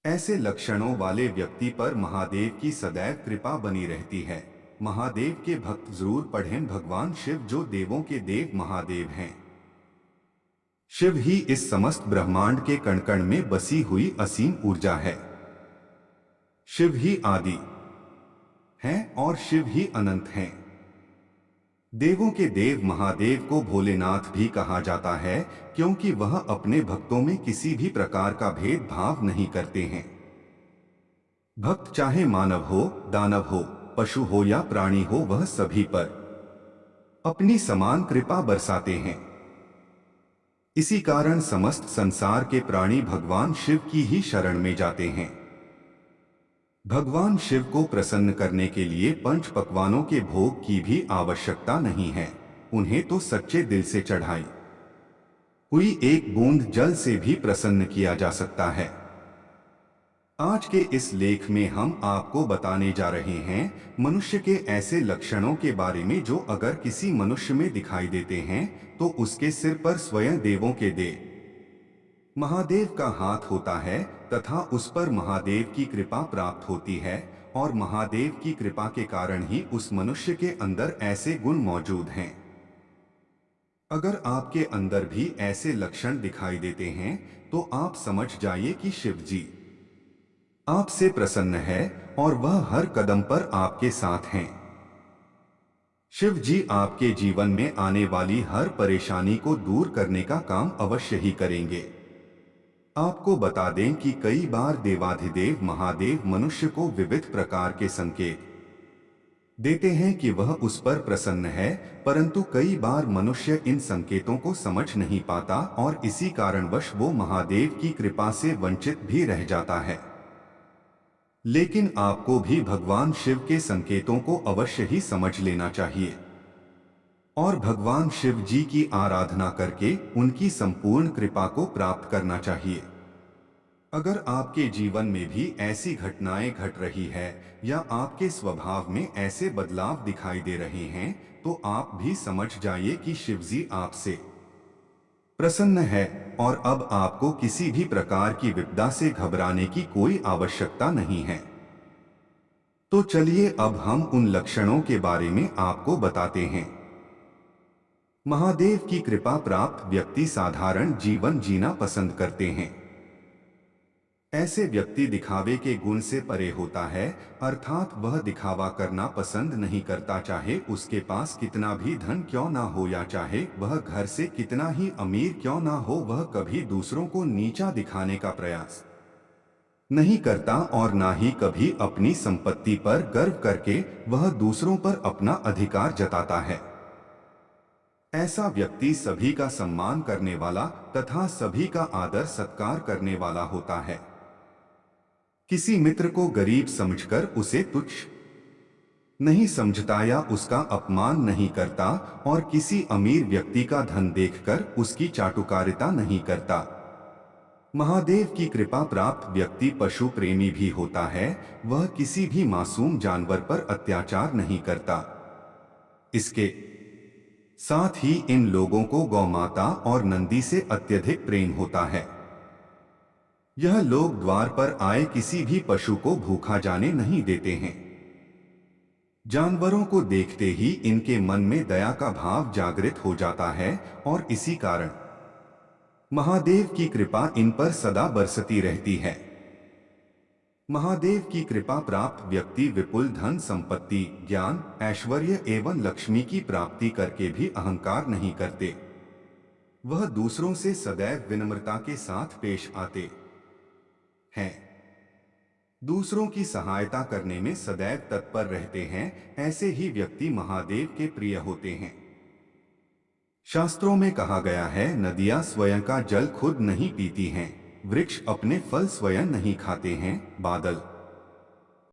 ऐसे लक्षणों वाले व्यक्ति पर महादेव की सदैव कृपा बनी रहती है। महादेव के भक्त जरूर पढ़ें भगवान शिव जो देवों के देव महादेव हैं। शिव ही इस समस्त ब्रह्मांड के कण कण में बसी हुई असीम ऊर्जा है। शिव ही आदि हैं और शिव ही अनंत हैं। देवों के देव महादेव को भोलेनाथ भी कहा जाता है क्योंकि वह अपने भक्तों में किसी भी प्रकार का भेदभाव नहीं करते हैं। भक्त चाहे मानव हो, दानव हो, पशु हो या प्राणी हो, वह सभी पर अपनी समान कृपा बरसाते हैं। इसी कारण समस्त संसार के प्राणी भगवान शिव की ही शरण में जाते हैं। भगवान शिव को प्रसन्न करने के लिए पंच पकवानों के भोग की भी आवश्यकता नहीं है। उन्हें तो सच्चे दिल से चढ़ाई हुई एक बूंद जल से भी प्रसन्न किया जा सकता है। आज के इस लेख में हम आपको बताने जा रहे हैं मनुष्य के ऐसे लक्षणों के बारे में जो अगर किसी मनुष्य में दिखाई देते हैं तो उसके सिर पर स्वयं देवों के देव महादेव का हाथ होता है तथा उस पर महादेव की कृपा प्राप्त होती है और महादेव की कृपा के कारण ही उस मनुष्य के अंदर ऐसे गुण मौजूद हैं। अगर आपके अंदर भी ऐसे लक्षण दिखाई देते हैं तो आप समझ जाइए कि शिव जी आपसे प्रसन्न है और वह हर कदम पर आपके साथ हैं। शिव जी आपके जीवन में आने वाली हर परेशानी को दूर करने का काम अवश्य ही करेंगे। आपको बता दें कि कई बार देवाधिदेव महादेव मनुष्य को विविध प्रकार के संकेत देते हैं कि वह उस पर प्रसन्न है, परंतु कई बार मनुष्य इन संकेतों को समझ नहीं पाता और इसी कारणवश वो महादेव की कृपा से वंचित भी रह जाता है। लेकिन आपको भी भगवान शिव के संकेतों को अवश्य ही समझ लेना चाहिए और भगवान शिव जी की आराधना करके उनकी संपूर्ण कृपा को प्राप्त करना चाहिए। अगर आपके जीवन में भी ऐसी घटनाएं घट रही है या आपके स्वभाव में ऐसे बदलाव दिखाई दे रहे हैं तो आप भी समझ जाइए कि शिव जी आपसे प्रसन्न है और अब आपको किसी भी प्रकार की विपदा से घबराने की कोई आवश्यकता नहीं है। तो चलिए अब हम उन लक्षणों के बारे में आपको बताते हैं। महादेव की कृपा प्राप्त व्यक्ति साधारण जीवन जीना पसंद करते हैं। ऐसे व्यक्ति दिखावे के गुण से परे होता है, अर्थात वह दिखावा करना पसंद नहीं करता, चाहे उसके पास कितना भी धन क्यों ना हो या चाहे वह घर से कितना ही अमीर क्यों ना हो, वह कभी दूसरों को नीचा दिखाने का प्रयास नहीं करता और ना ही कभी अपनी संपत्ति पर गर्व करके वह दूसरों पर अपना अधिकार जताता है। ऐसा व्यक्ति सभी का सम्मान करने वाला तथा सभी का आदर सत्कार करने वाला होता है। किसी मित्र को गरीब समझकर उसे तुच्छ नहीं समझता या उसका अपमान नहीं करता और किसी अमीर व्यक्ति का धन देखकर उसकी चाटुकारिता नहीं करता। महादेव की कृपा प्राप्त व्यक्ति पशु प्रेमी भी होता है, वह किसी भी मासूम जानवर पर अत्याचार नहीं करता। इसके साथ ही इन लोगों को गौमाता और नंदी से अत्यधिक प्रेम होता है। यह लोग द्वार पर आए किसी भी पशु को भूखा जाने नहीं देते हैं। जानवरों को देखते ही इनके मन में दया का भाव जागृत हो जाता है और इसी कारण महादेव की कृपा इन पर सदा बरसती रहती है। महादेव की कृपा प्राप्त व्यक्ति विपुल धन संपत्ति, ज्ञान, ऐश्वर्य एवं लक्ष्मी की प्राप्ति करके भी अहंकार नहीं करते। वह दूसरों से सदैव विनम्रता के साथ पेश आते हैं। दूसरों की सहायता करने में सदैव तत्पर रहते हैं। ऐसे ही व्यक्ति महादेव के प्रिय होते हैं। शास्त्रों में कहा गया है, नदियां स्वयं का जल खुद नहीं पीती हैं, वृक्ष अपने फल स्वयं नहीं खाते हैं, बादल